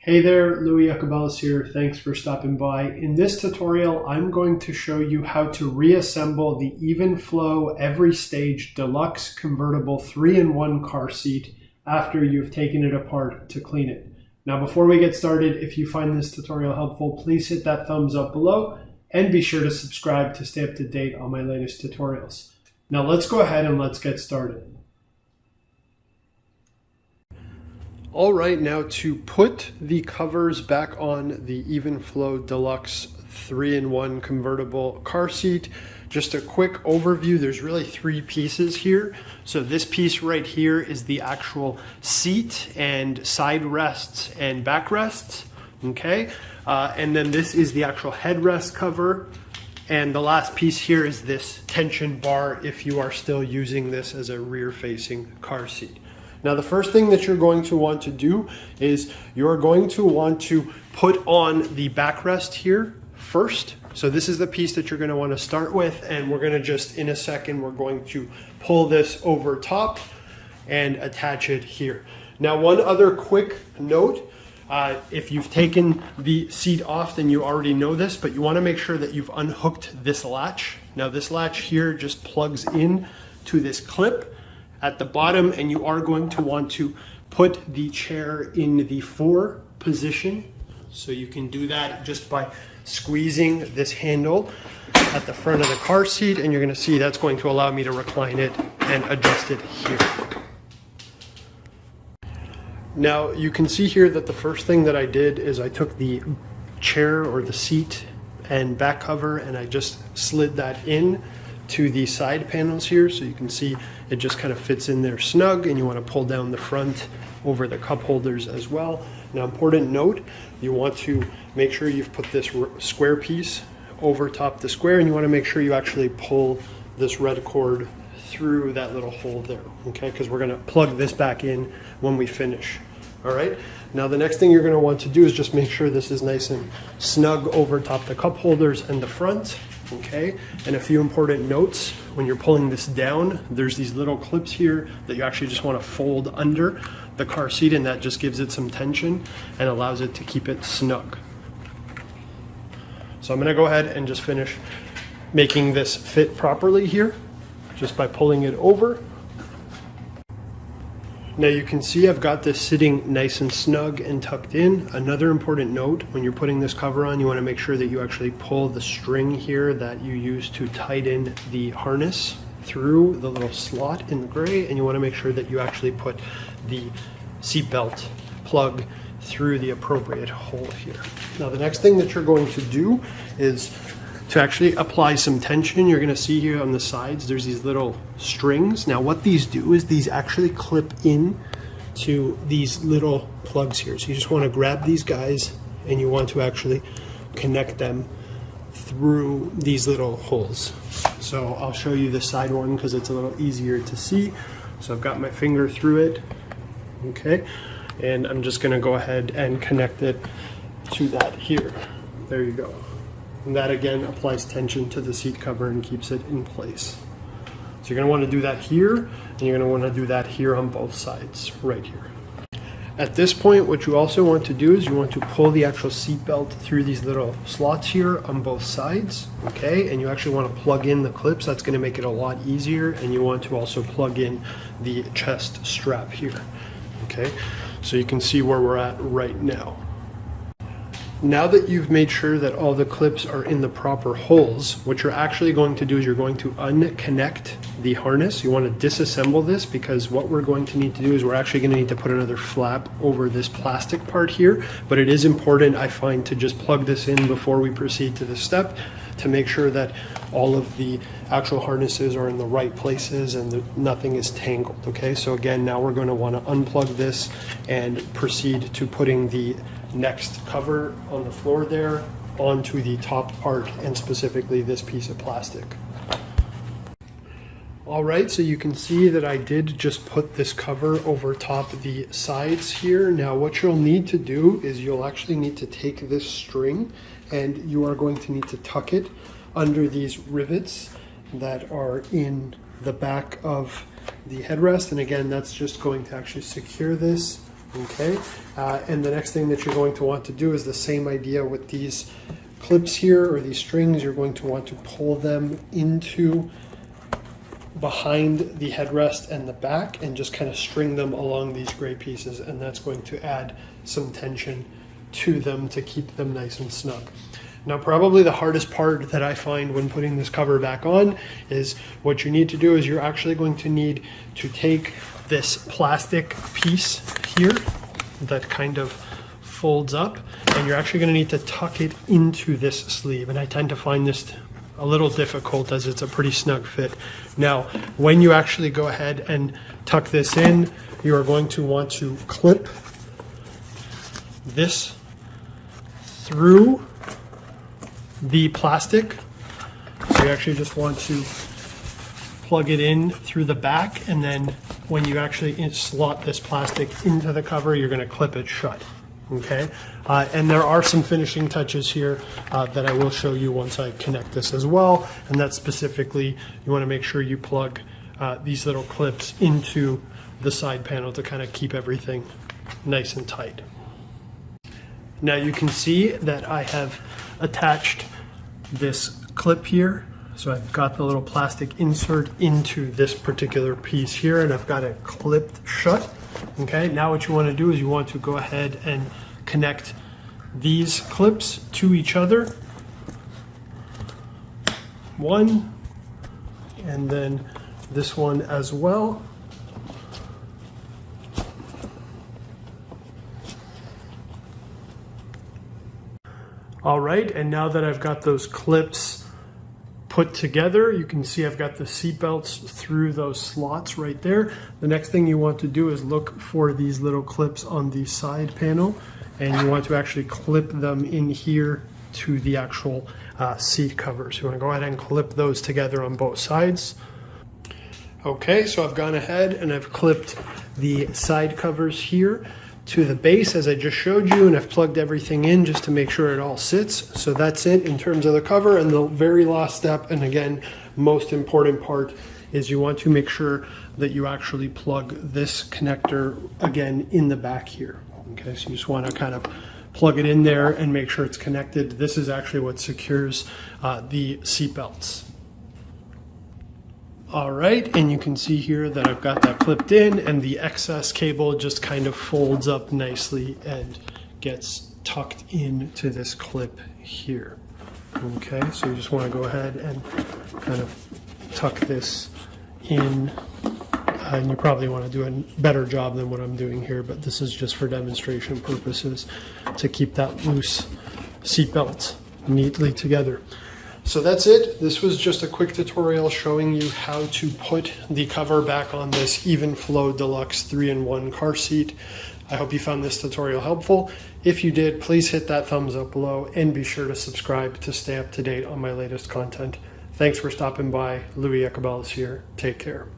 Hey there, Louis Yacobelis here. Thanks for stopping by. In this tutorial, I'm going to show you how to reassemble the Evenflo EveryStage Deluxe Convertible 3-in-1 car seat after you've taken it apart to clean it. Now, before we get started, if you find this tutorial helpful, please hit that thumbs up below and be sure to subscribe to stay up to date on my latest tutorials. Now, let's go ahead and let's get started. All right, now to put the covers back on the Evenflo Deluxe 3-in-1 convertible car seat, just a quick overview. There's really three pieces here. So this piece right here is the actual seat and side rests and back rests, okay? And then this is the actual headrest cover. And the last piece here is this tension bar if you are still using this as a rear-facing car seat. Now, the first thing that you're going to want to do is you're going to want to put on the backrest here first. So this is the piece that you're going to want to start with, and we're going to just, in a second, we're going to pull this over top and attach it here. Now, one other quick note, if you've taken the seat off, then you already know this, but you want to make sure that you've unhooked this latch. Now, this latch here just plugs in to this clip at the bottom, and you are going to want to put the chair in the 4 position. So you can do that just by squeezing this handle at the front of the car seat, and you're going to see that's going to allow me to recline it and adjust it here. Now you can see here that the first thing that I did is I took the chair or the seat and back cover and I just slid that in to the side panels here, so you can see it just kind of fits in there snug, and you want to pull down the front over the cup holders as well. Now, important note, you want to make sure you've put this square piece over top the square, and you want to make sure you actually pull this red cord through that little hole there, okay? Because we're going to plug this back in when we finish. All right, now the next thing you're going to want to do is just make sure this is nice and snug over top the cup holders and the front. Okay, and a few important notes: when you're pulling this down, there's these little clips here that you actually just want to fold under the car seat, and that just gives it some tension and allows it to keep it snug. So I'm going to go ahead and just finish making this fit properly here just by pulling it over. Now you can see I've got this sitting nice and snug and tucked in. Another important note, when you're putting this cover on, you want to make sure that you actually pull the string here that you use to tighten the harness through the little slot in the gray, and you want to make sure that you actually put the seatbelt plug through the appropriate hole here. Now the next thing that you're going to do is to actually apply some tension. You're going to see here on the sides there's these little strings. Now what these do is these actually clip in to these little plugs here. So you just want to grab these guys and you want to actually connect them through these little holes. So I'll show you the side one because it's a little easier to see. So I've got my finger through it, okay, and I'm just going to go ahead and connect it to that here. There you go. And that again applies tension to the seat cover and keeps it in place. So you're going to want to do that here, and you're going to want to do that here on both sides, right here. At this point, what you also want to do is you want to pull the actual seat belt through these little slots here on both sides, okay? And you actually want to plug in the clips. That's going to make it a lot easier, and you want to also plug in the chest strap here, okay? So you can see where we're at right now. Now that you've made sure that all the clips are in the proper holes, what you're actually going to do is you're going to unconnect the harness. You want to disassemble this, because what we're going to need to do is we're actually going to need to put another flap over this plastic part here. But it is important, I find, to just plug this in before we proceed to the step to make sure that all of the actual harnesses are in the right places and nothing is tangled, okay? So again, now we're going to want to unplug this and proceed to putting the next cover on the floor there onto the top part, and specifically this piece of plastic. All right, so you can see that I did just put this cover over top the sides here. Now what you'll need to do is you'll actually need to take this string and you are going to need to tuck it under these rivets that are in the back of the headrest. And again, that's just going to actually secure this Okay, and the next thing that you're going to want to do is the same idea with these clips here, or these strings. You're going to want to pull them into behind the headrest and the back and just kind of string them along these gray pieces, and that's going to add some tension to them to keep them nice and snug. Now, probably the hardest part that I find when putting this cover back on is what you need to do is you're actually going to need to take this plastic piece here that kind of folds up, and you're actually going to need to tuck it into this sleeve. And I tend to find this a little difficult as it's a pretty snug fit. Now, when you actually go ahead and tuck this in, you are going to want to clip this through the plastic. So you actually just want to plug it in through the back, and then when you actually slot this plastic into the cover, you're going to clip it shut. Okay, and there are some finishing touches here that I will show you once I connect this as well, and that's specifically you want to make sure you plug these little clips into the side panel to kind of keep everything nice and tight. Now you can see that I have attached this clip here, so I've got the little plastic insert into this particular piece here, and I've got it clipped shut. Okay, now what you want to do is you want to go ahead and connect these clips to each other. One, and then this one as well. All right, and now that I've got those clips put together, you can see I've got the seat belts through those slots right there. The next thing you want to do is look for these little clips on the side panel, and you want to actually clip them in here to the actual seat cover. So you want to go ahead and clip those together on both sides. Okay, so I've gone ahead and I've clipped the side covers here to the base as I just showed you, and I've plugged everything in just to make sure it all sits. So that's it in terms of the cover. And the very last step, and again, most important part, is you want to make sure that you actually plug this connector again in the back here. Okay, so you just want to kind of plug it in there and make sure it's connected. This is actually what secures the seat belts. All right, and you can see here that I've got that clipped in, and the excess cable just kind of folds up nicely and gets tucked into this clip here. Okay, so you just want to go ahead and kind of tuck this in, and you probably want to do a better job than what I'm doing here, but this is just for demonstration purposes to keep that loose seatbelt neatly together. So that's it. This was just a quick tutorial showing you how to put the cover back on this Evenflo Deluxe 3-in-1 car seat. I hope you found this tutorial helpful. If you did, please hit that thumbs up below and be sure to subscribe to stay up to date on my latest content. Thanks for stopping by. Louis Ecaballes here. Take care.